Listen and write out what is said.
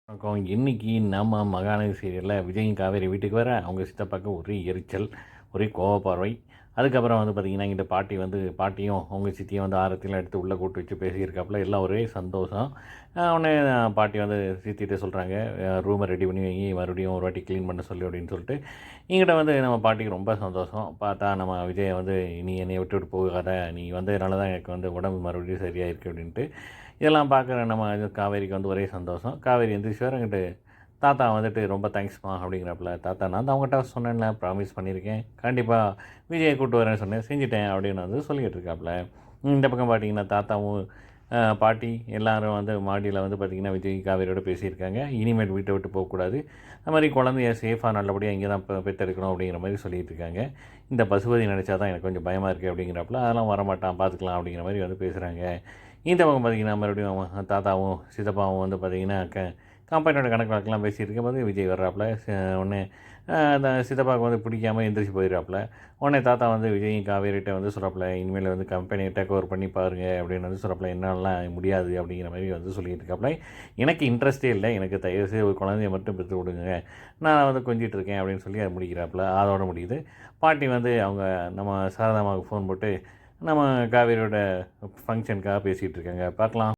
வணக்கம். இன்னைக்கு நம்ம மகாநதி சீரியலில் விஜயும் காவேரி வீட்டுக்கு வர அவங்க சித்தப்பாக்கு ஒரே எரிச்சல், ஒரே கோவப்பார்வை. அதுக்கப்புறம் பார்த்திங்கன்னா இங்கிட்ட பாட்டியும் அவங்க சித்தியும் ஆரத்திலாம் எடுத்து உள்ளே கூட்டு வச்சு பேசியிருக்காப்புல. எல்லாம் ஒரே சந்தோஷம். உடனே பாட்டி சித்திகிட்ட சொல்கிறாங்க, ரூமை ரெடி பண்ணி வைங்கி மறுபடியும் ஒரு வாட்டி க்ளீன் பண்ண சொல்லி அப்படின்னு சொல்லிட்டு. இங்கிட்ட நம்ம பாட்டிக்கு ரொம்ப சந்தோஷம். பார்த்தா நம்ம விஜய் நீ என்னை விட்டு போகாத, நீ வந்ததுனால தான் எனக்கு உடம்பு மறுபடியும் சரியாயிருக்கு அப்படின்ட்டு. இதெல்லாம் பார்க்குற நம்ம காவேரிக்கு ஒரே சந்தோஷம். காவேரி எந்திரிச்சு வரங்கிட்டு தாத்தா ரொம்ப தேங்க்ஸ்மா அப்படிங்கிறாப்புல. தாத்தா நான் தான் அவங்ககிட்ட சொன்னேன்ல, ப்ராமிஸ் பண்ணியிருக்கேன், கண்டிப்பாக விஜயை கூப்பிட்டு வரேன்னு சொன்னேன், செஞ்சுட்டேன் அப்படின்னு சொல்லிக்கிட்டு இருக்காப்புல. இந்த பக்கம் பார்த்தீங்கன்னா தாத்தாவும் பாட்டி எல்லோரும் மாடியில் பார்த்திங்கன்னா விஜய் காவேரியோடு பேசியிருக்காங்க. இனிமேல் வீட்டை விட்டு போகக்கூடாது, அது மாதிரி குழந்தைய சேஃபாக நல்லபடியாக இங்கே தான் பெற்றெடுக்கணும் அப்படிங்கிற மாதிரி சொல்லிகிட்டு இருக்காங்க. இந்த பசுபதி நினச்சா தான் எனக்கு கொஞ்சம் பயமாக இருக்குது அப்படிங்கிறாப்புல. அதெல்லாம் வரமாட்டான், பார்த்துக்கலாம் அப்படிங்கிற மாதிரி பேசுகிறாங்க. இந்த பக்கம் பார்த்திங்கன்னா மறுபடியும் தாத்தாவும் சித்தப்பாவும் பார்த்திங்கன்னா கம்பெனியோட கணக்கு வழக்கெல்லாம் பேசிகிட்டு இருக்கும்போது விஜய் வர்றாப்புல. உடனே அந்த சித்தப்பாவுக்கு பிடிக்காமல் எந்திரிச்சு போயிடுறாப்புல. உடனே தாத்தா விஜயும் காவேரிகிட்ட சொல்கிறாப்புல, இனிமேல் கம்பெனியை டேக் ஓவர் பண்ணி பாருங்கள் அப்படின்னு சொல்கிறாப்புல. என்னாலலாம் முடியாது அப்படிங்கிற மாதிரி சொல்லிகிட்டு இருக்காப்புல. எனக்கு இன்ட்ரெஸ்ட்டே இல்லை, எனக்கு தயவுசெய்து ஒரு குழந்தைய மட்டும் பெற்று விடுங்க, நான் கொஞ்சிட்டு இருக்கேன் அப்படின்னு சொல்லி அது முடிக்கிறாப்புல. அதோட முடியுது. பாட்டி அவங்க நம்ம சாரதாமாவுக்கு ஃபோன் போட்டு நம்ம காவேரியோட ஃபங்க்ஷனுக்காக பேசிகிட்டு இருக்காங்க. பார்க்கலாம்.